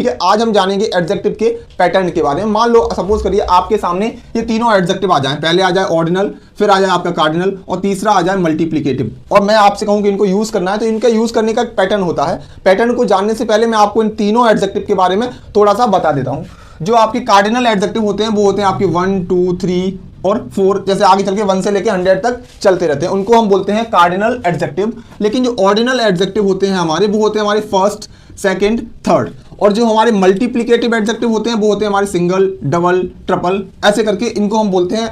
ठीक है, आज हम जानेंगे एडजेक्टिव के पैटर्न के बारे में। मान लो सपोज करिए आपके सामने ये तीनों एडजेक्टिव आ जाएं, पहले आ जाए ऑर्डिनल, फिर आ जाए आपका कार्डिनल और तीसरा आ जाए मल्टीप्लिकेटिव, और मैं आपसे कहूं कि इनको यूज करना है, तो इनका यूज करने का पैटर्न होता है। पैटर्न को जानने से पहले मैं आपको इन तीनों एडजेक्टिव के बारे में थोड़ा सा बता देता हूं। जो आपके कार्डिनल एडजेक्टिव होते हैं वो होते हैं आपके 1 2 3 और 4, जैसे आगे चल के 1 से लेके 100 तक चलते रहते हैं, उनको हम बोलते हैं कार्डिनल एडजेक्टिव। लेकिन जो ऑर्डिनल एडजेक्टिव होते हैं हमारे, वो होते हैं हमारे फर्स्ट, सेकंड, थर्ड। और जो हमारे मल्टीप्लिकेटिव एडजेक्टिव होते हैं वो होते हैं हमारे सिंगल, डबल, ट्रिपल, ऐसे करके इनको हम बोलते हैं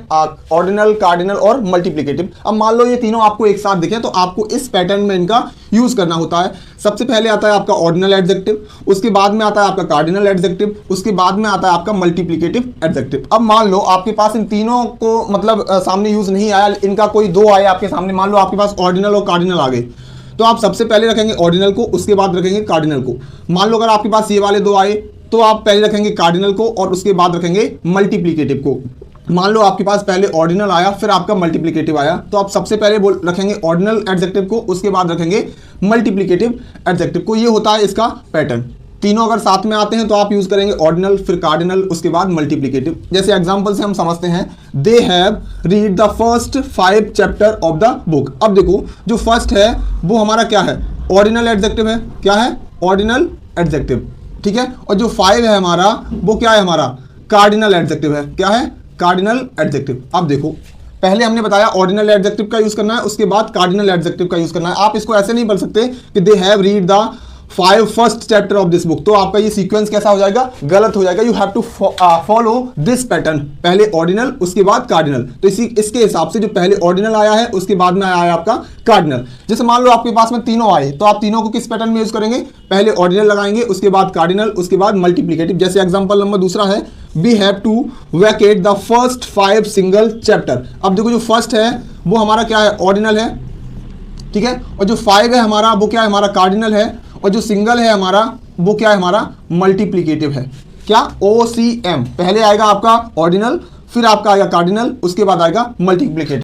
ऑर्डिनल, कार्डिनल और मल्टीप्लिकेटिव। अब मान लो ये तीनों आपको एक साथ दिखे तो आपको इस पैटर्न में इनका यूज करना होता है। सबसे पहले आता है आपका ऑर्डिनल एडजेक्टिव, उसके बाद में आता है आपका कार्डिनल एडजेक्टिव, उसके बाद में आता है आपका मल्टीप्लिकेटिव एडजेक्टिव। अब मान लो आपके पास इन तीनों को मतलब सामने यूज नहीं आया, इनका कोई दो आए आपके सामने, मान लो आपके पास ऑर्डिनल और कार्डिनल आ गए, तो आप सबसे पहले रखेंगे ऑर्डिनल को, उसके बाद रखेंगे कार्डिनल को। मान लो अगर आपके पास ये वाले दो आए तो आप पहले रखेंगे कार्डिनल को और उसके बाद रखेंगे मल्टीप्लिकेटिव को। मान लो आपके पास पहले ऑर्डिनल आया फिर आपका मल्टीप्लिकेटिव आया, तो आप सबसे पहले रखेंगे ऑर्डिनल एडजेक्टिव को, उसके बाद रखेंगे मल्टीप्लिकेटिव एडजेक्टिव को। ये होता है इसका पैटर्न। तीनों अगर साथ में आते हैं तो आप यूज करेंगे ऑर्डिनल, फिर कार्डिनल, उसके बाद मल्टीप्लिकेटिव। जैसे एग्जांपल से हम समझते हैं, they have read the first 5 chapter of the book. अब देखो जो फर्स्ट है वो हमारा क्या है, ऑर्डिनल एडजेक्टिव है। क्या है? ऑर्डिनल एडजेक्टिव, ठीक है। और जो 5 है हमारा वो क्या है, हमारा कार्डिनल एडजेक्टिव है। क्या है? Cardinal adjective. अब देखो पहले हमने बताया ऑर्डिनल एडजेक्टिव का यूज करना है, उसके बाद कार्डिनल एडजेक्टिव का यूज करना है। आप इसको ऐसे नहीं बोल सकते कि they have read the 5 first chapter of this book, तो आपका ये सीक्वेंस कैसा हो जाएगा, गलत हो जाएगा। You have to follow this pattern, पहले ऑर्डिनल उसके बाद कार्डिनल। तो इसके हिसाब से जो पहले ऑर्डिनल आया है उसके बाद में आया है आपका कार्डिनल। जैसे मान लो आपके पास में तीनों आए तो आप तीनों को किस पैटर्न में यूज करेंगे, पहले ऑर्डिनल लगाएंगे, उसके बाद कार्डिनल, उसके बाद मल्टीप्लिकेटिव। जैसे एग्जांपल नंबर दूसरा है, we have to vacate the first 5 single chapter. अब देखो जो फर्स्ट है वो हमारा क्या है, ऑर्डिनल है, ठीक है। और जो 5 है हमारा वो क्या है, हमारा कार्डिनल है। और जो सिंगल है हमारा वो क्या है, हमारा मल्टीप्लिकेटिव है। क्या? OCM। पहले आएगा आपका ऑर्डिनल, फिर आपका आएगा कार्डिनल, उसके बाद आएगा मल्टीप्लिकेटिव।